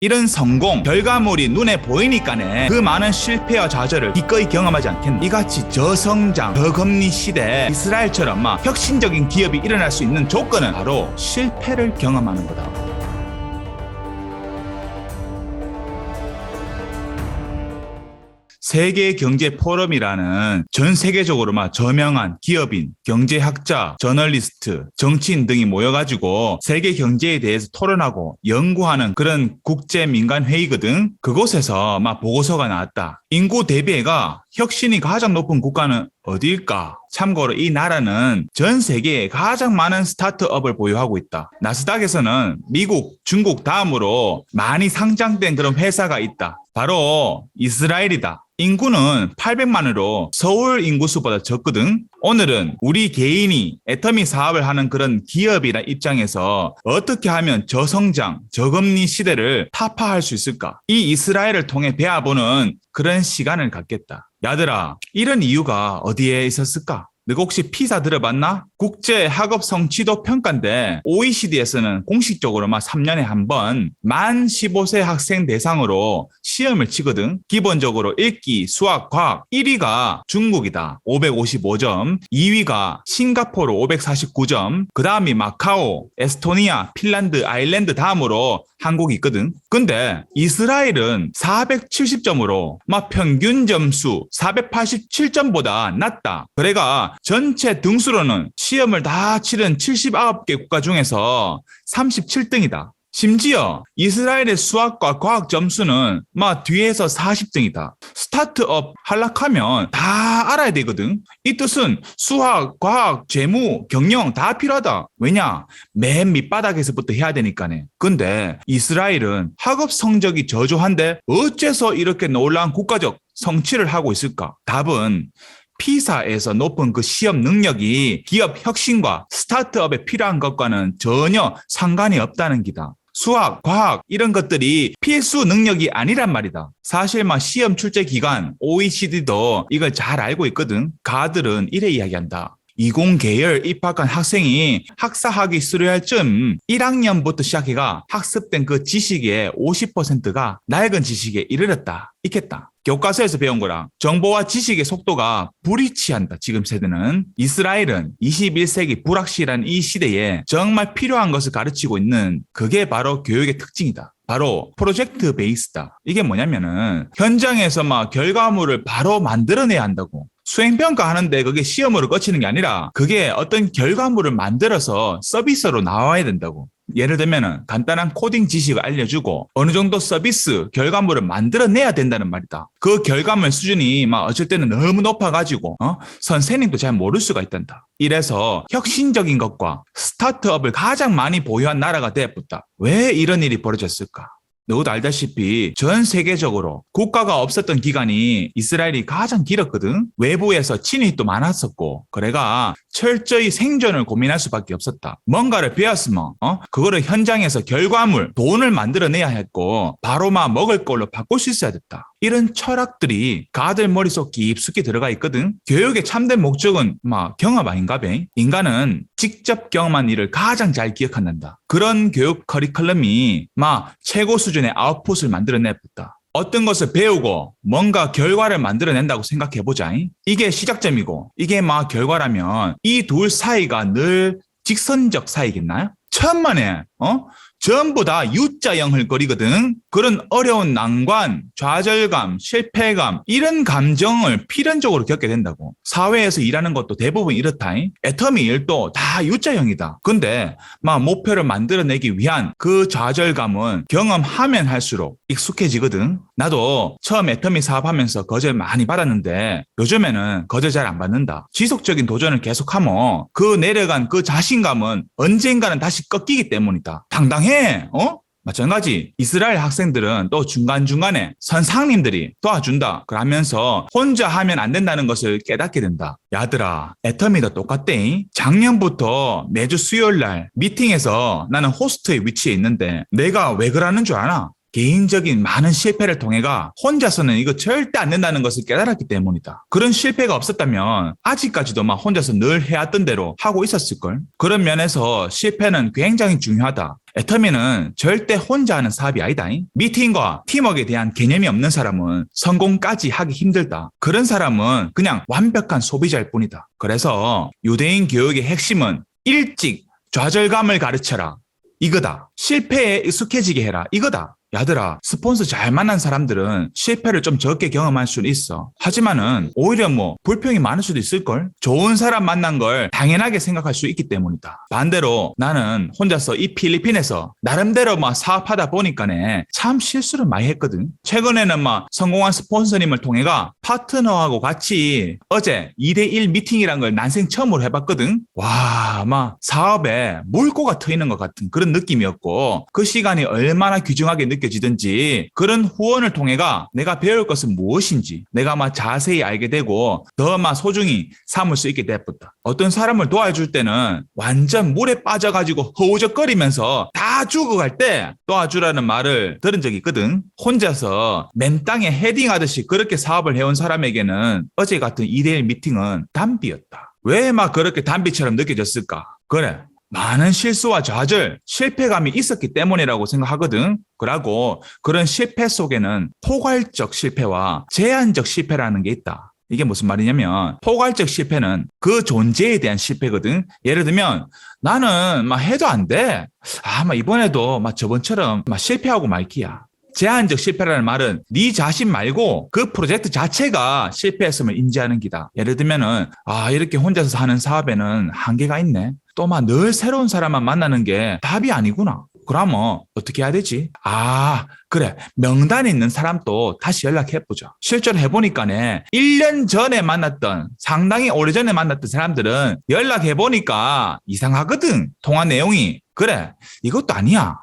이런 성공 결과물이 눈에 보이니까네 그 많은 실패와 좌절을 기꺼이 경험하지 않겠나. 이같이 저성장 저금리 시대에 이스라엘처럼 막 혁신적인 기업이 일어날 수 있는 조건은 바로 실패를 경험하는 거다. 세계경제포럼이라는 전 세계적으로 막 저명한 기업인, 경제학자, 저널리스트, 정치인 등이 모여가지고 세계 경제에 대해서 토론하고 연구하는 그런 국제 민간 회의거든. 그곳에서 막 보고서가 나왔다. 인구 대비가 혁신이 가장 높은 국가는 어디일까? 참고로 이 나라는 전 세계에 가장 많은 스타트업을 보유하고 있다. 나스닥에서는 미국, 중국 다음으로 많이 상장된 그런 회사가 있다. 바로 이스라엘이다. 인구는 800만으로 서울 인구수보다 적거든. 오늘은 우리 개인이 애터미 사업을 하는 그런 기업이나 입장에서 어떻게 하면 저성장, 저금리 시대를 타파할 수 있을까? 이 이스라엘을 통해 배워보는 그런 시간을 갖겠다. 야들아, 이런 이유가 어디에 있었을까? 너가 혹시 피사 들어봤나? 국제 학업 성취도 평가인데 OECD에서는 공식적으로 3년에 한 번 만 15세 학생 대상으로 시험을 치거든. 기본적으로 읽기, 수학, 과학 1위가 중국이다. 555점. 2위가 싱가포르 549점. 그 다음이 마카오, 에스토니아, 핀란드, 아일랜드 다음으로 한국이 있거든. 근데 이스라엘은 470점으로 평균 점수 487점보다 낮다. 그래가 전체 등수로는 시험을 다 치른 79개 국가 중에서 37등이다. 심지어 이스라엘의 수학과 과학 점수는 뒤에서 40등이다. 스타트업 하락하면 다 알아야 되거든. 이 뜻은 수학, 과학, 재무, 경영 다 필요하다. 왜냐? 맨 밑바닥에서부터 해야 되니까네. 근데 이스라엘은 학업 성적이 저조한데 어째서 이렇게 놀라운 국가적 성취를 하고 있을까? 답은 피사에서 높은 그 시험 능력이 기업 혁신과 스타트업에 필요한 것과는 전혀 상관이 없다는 기다. 수학, 과학 이런 것들이 필수 능력이 아니란 말이다. 사실 시험 출제 기간 OECD도 이걸 잘 알고 있거든. 가들은 이래 이야기한다. 20계열 입학한 학생이 학사학위 수료할 쯤 1학년부터 시작해가 학습된 그 지식의 50%가 낡은 지식에 이르렀다. 있겠다. 교과서에서 배운 거랑 정보와 지식의 속도가 불일치한다. 지금 세대는. 이스라엘은 21세기 불확실한 이 시대에 정말 필요한 것을 가르치고 있는 그게 바로 교육의 특징이다. 바로 프로젝트 베이스다. 이게 뭐냐면은 현장에서 결과물을 바로 만들어내야 한다고. 수행평가 하는데 그게 시험으로 거치는 게 아니라 그게 어떤 결과물을 만들어서 서비스로 나와야 된다고. 예를 들면은 간단한 코딩 지식을 알려주고 어느 정도 서비스 결과물을 만들어내야 된다는 말이다. 그 결과물 수준이 어쩔 때는 너무 높아가지고 선생님도 잘 모를 수가 있단다. 이래서 혁신적인 것과 스타트업을 가장 많이 보유한 나라가 되었다. 왜 이런 일이 벌어졌을까? 너도 알다시피 전 세계적으로 국가가 없었던 기간이 이스라엘이 가장 길었거든. 외부에서 친위도 많았었고 그래가 철저히 생존을 고민할 수밖에 없었다. 뭔가를 배웠으면 그거를 현장에서 결과물, 돈을 만들어내야 했고 바로 먹을 걸로 바꿀 수 있어야 됐다. 이런 철학들이 가들 머릿속 깊숙이 들어가 있거든. 교육의 참된 목적은 경험 아닌가 배. 인간은 직접 경험한 일을 가장 잘 기억한단다. 그런 교육 커리큘럼이 최고 수준의 아웃풋을 만들어냈다. 어떤 것을 배우고 뭔가 결과를 만들어낸다고 생각해보자. 이게 시작점이고 이게 결과라면 이 둘 사이가 늘 직선적 사이겠나요? 천만에 전부 다 U자형 흘거리거든. 그런 어려운 난관, 좌절감, 실패감 이런 감정을 필연적으로 겪게 된다고. 사회에서 일하는 것도 대부분 이렇다. 애터미 일도 다 U자형이다. 근데 목표를 만들어내기 위한 그 좌절감은 경험하면 할수록 익숙해지거든. 나도 처음 애터미 사업하면서 거절 많이 받았는데 요즘에는 거절 잘 안 받는다. 지속적인 도전을 계속하면 그 내려간 그 자신감은 언젠가는 다시 꺾이기 때문이다. 당당해. 마찬가지 이스라엘 학생들은 또 중간중간에 선생님들이 도와준다 그러면서 혼자 하면 안 된다는 것을 깨닫게 된다. 야들아, 애터미도 똑같대. 작년부터 매주 수요일날 미팅에서 나는 호스트의 위치에 있는데 내가 왜 그러는 줄 아나? 개인적인 많은 실패를 통해가 혼자서는 이거 절대 안 된다는 것을 깨달았기 때문이다. 그런 실패가 없었다면 아직까지도 혼자서 늘 해왔던 대로 하고 있었을걸. 그런 면에서 실패는 굉장히 중요하다. 애터미는 절대 혼자 하는 사업이 아니다. 미팅과 팀워크에 대한 개념이 없는 사람은 성공까지 하기 힘들다. 그런 사람은 그냥 완벽한 소비자일 뿐이다. 그래서 유대인 교육의 핵심은 일찍 좌절감을 가르쳐라. 이거다. 실패에 익숙해지게 해라. 이거다. 야들아, 스폰서 잘 만난 사람들은 실패를 좀 적게 경험할 수는 있어. 하지만은 오히려 불평이 많을 수도 있을걸? 좋은 사람 만난 걸 당연하게 생각할 수 있기 때문이다. 반대로 나는 혼자서 이 필리핀에서 나름대로 사업하다 보니까네 참 실수를 많이 했거든. 최근에는 성공한 스폰서님을 통해가 파트너하고 같이 어제 2대1 미팅이란 걸 난생 처음으로 해봤거든. 와, 사업에 물꼬가 트이는 것 같은 그런 느낌이었고 그 시간이 얼마나 귀중하게 느껴지든지 그런 후원을 통해가 내가 배울 것은 무엇인지 내가 자세히 알게 되고 더 소중히 삼을 수 있게 됐다. 어떤 사람을 도와줄 때는 완전 물에 빠져가지고 허우적거리면서 다 죽어갈 때 도와주라는 말을 들은 적이 있거든. 혼자서 맨 땅에 헤딩하듯이 그렇게 사업을 해온 사람에게는 어제 같은 2대1 미팅은 단비였다. 왜 그렇게 단비처럼 느껴졌을까? 그래. 많은 실수와 좌절, 실패감이 있었기 때문이라고 생각하거든. 그러고 그런 실패 속에는 포괄적 실패와 제한적 실패라는 게 있다. 이게 무슨 말이냐면 포괄적 실패는 그 존재에 대한 실패거든. 예를 들면 나는 해도 안 돼. 이번에도 저번처럼 실패하고 말기야. 제한적 실패라는 말은 네 자신 말고 그 프로젝트 자체가 실패했음을 인지하는 기다. 예를 들면은 이렇게 혼자서 하는 사업에는 한계가 있네. 또 늘 새로운 사람만 만나는 게 답이 아니구나. 그러면 어떻게 해야 되지? 그래. 명단에 있는 사람도 다시 연락해보자. 실제로 해보니까네 1년 전에 만났던 상당히 오래전에 만났던 사람들은 연락해보니까 이상하거든. 통화 내용이. 그래. 이것도 아니야.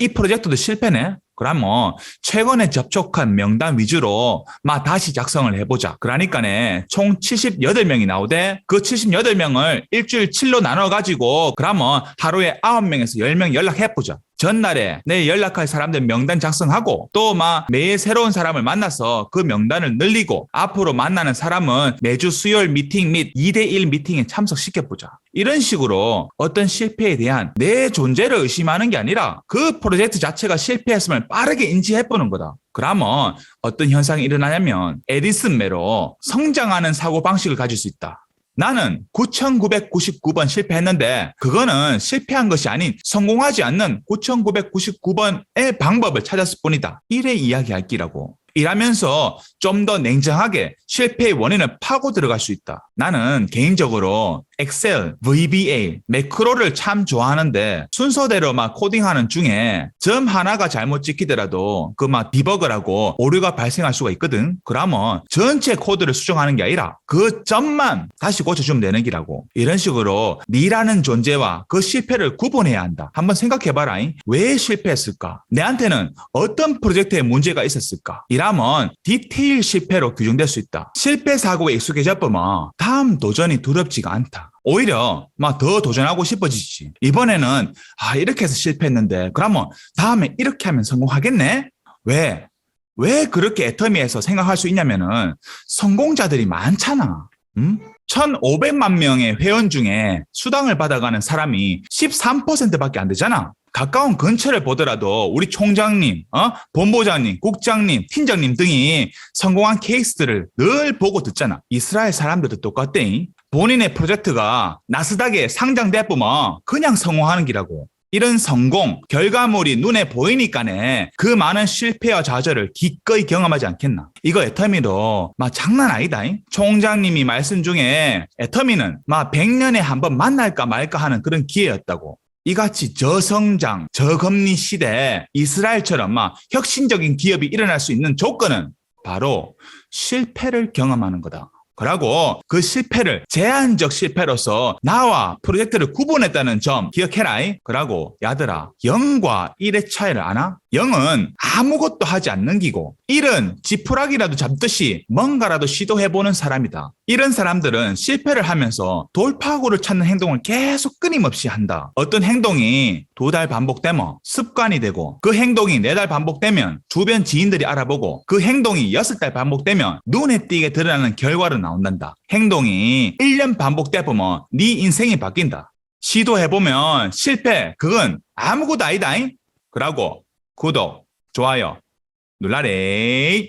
이 프로젝트도 실패네. 그러면 최근에 접촉한 명단 위주로 다시 작성을 해보자. 그러니까네 총 78명이 나오되 그 78명을 일주일 7로 나눠가지고 그러면 하루에 9명에서 10명 연락해보자. 전날에 내일 연락할 사람들 명단 작성하고 또 매일 새로운 사람을 만나서 그 명단을 늘리고 앞으로 만나는 사람은 매주 수요일 미팅 및 2대1 미팅에 참석시켜보자. 이런 식으로 어떤 실패에 대한 내 존재를 의심하는 게 아니라 그 프로젝트 자체가 실패했음을 빠르게 인지해보는 거다. 그러면 어떤 현상이 일어나냐면 에디슨매로 성장하는 사고방식을 가질 수 있다. 나는 9,999번 실패했는데 그거는 실패한 것이 아닌 성공하지 않는 9,999번의 방법을 찾았을 뿐이다. 이래 이야기할기라고. 이라면서 좀 더 냉정하게 실패의 원인을 파고 들어갈 수 있다. 나는 개인적으로 엑셀, VBA, 매크로를 참 좋아하는데 순서대로 코딩하는 중에 점 하나가 잘못 찍히더라도 디버그를 하고 오류가 발생할 수가 있거든. 그러면 전체 코드를 수정하는 게 아니라 그 점만 다시 고쳐주면 되는 기라고. 이런 식으로 니라는 존재와 그 실패를 구분해야 한다. 한번 생각해봐라. 왜 실패했을까? 내한테는 어떤 프로젝트에 문제가 있었을까? 이라면 디테일 실패로 규정될 수 있다. 실패 사고에 익숙해져 보면 다음 도전이 두렵지가 않다. 오히려 더 도전하고 싶어지지. 이번에는 이렇게 해서 실패했는데 그러면 다음에 이렇게 하면 성공하겠네? 왜 그렇게 애터미에서 생각할 수 있냐면은 성공자들이 많잖아. 1,500만 명의 회원 중에 수당을 받아가는 사람이 13%밖에 안 되잖아. 가까운 근처를 보더라도 우리 총장님, 본부장님, 국장님, 팀장님 등이 성공한 케이스들을 늘 보고 듣잖아. 이스라엘 사람들도 똑같대. 본인의 프로젝트가 나스닥에 상장돼보면 그냥 성공하는 기라고. 이런 성공, 결과물이 눈에 보이니까네 그 많은 실패와 좌절을 기꺼이 경험하지 않겠나. 이거 애터미도 장난 아니다. 총장님이 말씀 중에 애터미는 100년에 한 번 만날까 말까 하는 그런 기회였다고. 이같이 저성장, 저금리 시대에 이스라엘처럼 혁신적인 기업이 일어날 수 있는 조건은 바로 실패를 경험하는 거다. 그러고 그 실패를 제한적 실패로서 나와 프로젝트를 구분했다는 점 기억해라. 그러고 야들아, 0과 1의 차이를 아나? 0은 아무것도 하지 않는 기고 1은 지푸라기라도 잡듯이 뭔가라도 시도해보는 사람이다. 이런 사람들은 실패를 하면서 돌파구를 찾는 행동을 계속 끊임없이 한다. 어떤 행동이 2달 반복되면 습관이 되고 그 행동이 4달 반복되면 주변 지인들이 알아보고 그 행동이 6달 반복되면 눈에 띄게 드러나는 결과를 나온단다. 행동이 1년 반복돼 보면 네 인생이 바뀐다. 시도해보면 실패, 그건 아무것도 아니다잉. 그러고 구독, 좋아요 눌러래.